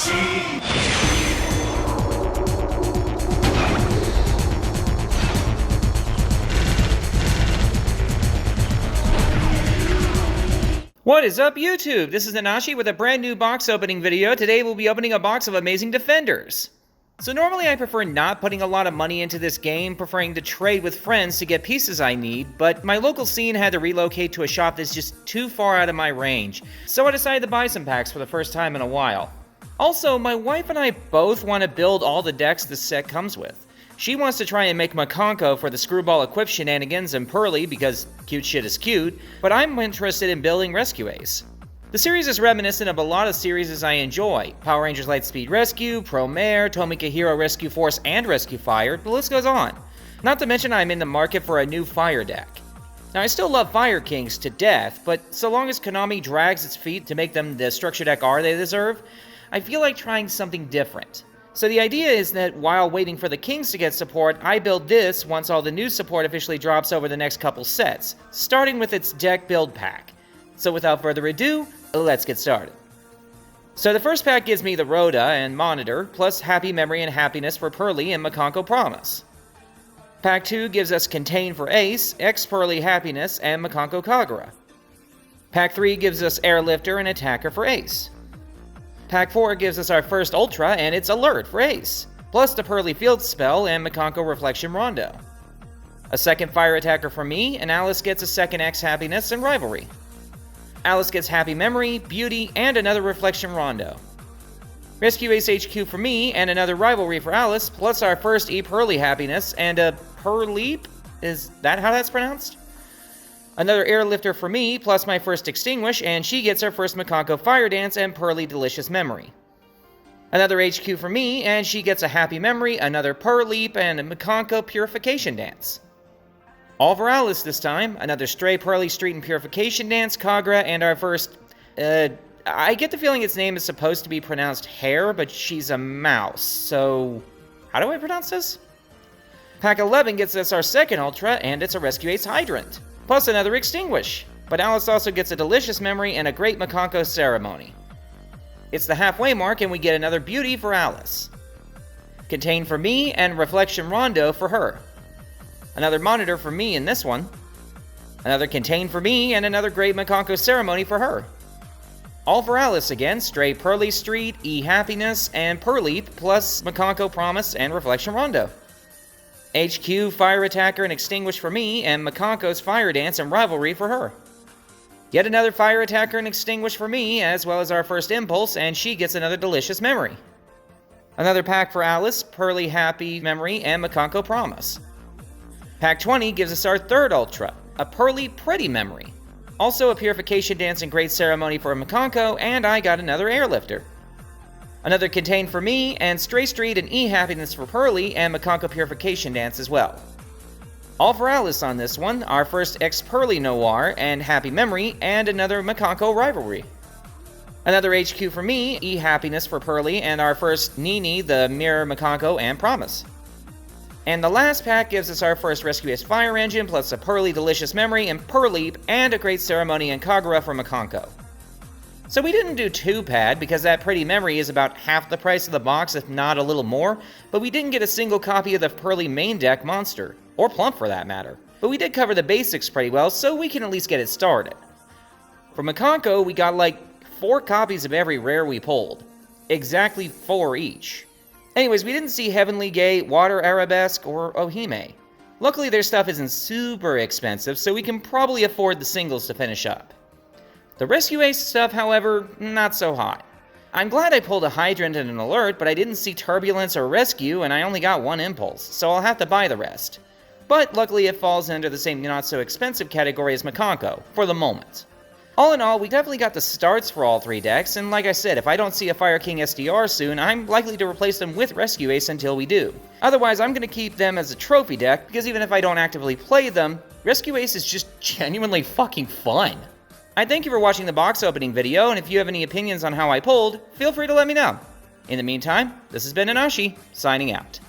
What is up, YouTube? This is Nanashi with a brand new box opening video. Today we'll be opening a box of Amazing Defenders. So normally I prefer not putting a lot of money into this game, preferring to trade with friends to get pieces I need, but my local scene had to relocate to a shop that's just too far out of my range, so I decided to buy some packs for the first time in a while. Also, my wife and I both want to build all the decks this set comes with. She wants to try and make Makonko for the screwball equip shenanigans and Pearly because cute shit is cute, but I'm interested in building Rescue Ace. The series is reminiscent of a lot of series I enjoy: Power Rangers Lightspeed Rescue, Promare, Tomika Hero Rescue Force, and Rescue Fire, the list goes on. Not to mention I'm in the market for a new Fire deck. Now I still love Fire Kings to death, but so long as Konami drags its feet to make them the structure deck R they deserve, I feel like trying something different. So the idea is that while waiting for the Kings to get support, I build this once all the new support officially drops over the next couple sets, starting with its deck build pack. So without further ado, let's get started. So the first pack gives me the Rhoda and Monitor, plus Happy Memory and Happiness for Pearly and Makonko Promise. Pack 2 gives us Contain for Ace, X Pearly Happiness, and Makonko Kagura. Pack 3 gives us Airlifter and Attacker for Ace. Pack 4 gives us our first Ultra, and it's Alert for Ace, plus the Pearly Field Spell and Makonko Reflection Rondo. A second Fire Attacker for me, and Alice gets a second X Happiness and Rivalry. Alice gets Happy Memory, Beauty, and another Reflection Rondo. Rescue Ace HQ for me, and another Rivalry for Alice, plus our first E Pearly Happiness, and a Pearleep? Is that how that's pronounced? Another Airlifter for me, plus my first Extinguish, and she gets her first Makonko Fire Dance and Pearly Delicious Memory. Another HQ for me, and she gets a Happy Memory, another Pearleep, and a Makonko Purification Dance. All for Alice this time, another Stray Pearly Street and Purification Dance, Kagura, and our first... I get the feeling its name is supposed to be pronounced Hare, but she's a mouse, so... how do I pronounce this? Pack 11 gets us our second Ultra, and it's a Rescue Ace Hydrant, plus another Extinguish, but Alice also gets a Delicious Memory and a Great Makonko Ceremony. It's the halfway mark, and we get another Beauty for Alice. Contain for me, and Reflection Rondo for her. Another Monitor for me in this one. Another Contain for me, and another Great Makonko Ceremony for her. All for Alice again, Stray Pearly Street, E Happiness, and Pearleep, plus Makonko Promise and Reflection Rondo. HQ, Fire Attacker, and Extinguish for me, and Makonko's Fire Dance and Rivalry for her. Yet another Fire Attacker and Extinguish for me, as well as our first Impulse, and she gets another Delicious Memory. Another pack for Alice, Pearly Happy Memory, and Makonko Promise. Pack 20 gives us our third Ultra, a Pearly Pretty Memory. Also a Purification Dance and Great Ceremony for Makonko, and I got another Airlifter. Another Contain for me, and Stray Street and E Happiness for Pearly, and Makonko Purification Dance as well. All for Alice on this one, our first X Pearly Noir and Happy Memory, and another Makonko Rivalry. Another HQ for me, E Happiness for Pearly, and our first Nini, the Mirror Makonko, and Promise. And the last pack gives us our first Rescue Ace Fire Engine, plus a Pearly Delicious Memory and Pearleep, and a Great Ceremony and Kagura for Makonko. So we didn't do too bad, because that Pretty Memory is about half the price of the box, if not a little more, but we didn't get a single copy of the Pearly main deck monster, or Plump for that matter. But we did cover the basics pretty well, so we can at least get it started. For Makonko, we got like 4 copies of every rare we pulled. Exactly 4 each. Anyways, we didn't see Heavenly Gate, Water Arabesque, or Ohime. Luckily their stuff isn't super expensive, so we can probably afford the singles to finish up. The Rescue Ace stuff, however, not so hot. I'm glad I pulled a Hydrant and an Alert, but I didn't see Turbulence or Rescue, and I only got 1 Impulse, so I'll have to buy the rest. But luckily it falls under the same not-so-expensive category as Makonko, for the moment. All in all, we definitely got the starts for all 3 decks, and like I said, if I don't see a Fire King SDR soon, I'm likely to replace them with Rescue Ace until we do. Otherwise, I'm going to keep them as a trophy deck, because even if I don't actively play them, Rescue Ace is just genuinely fucking fun. I thank you for watching the box opening video, and if you have any opinions on how I pulled, feel free to let me know. In the meantime, this has been Nanashi, signing out.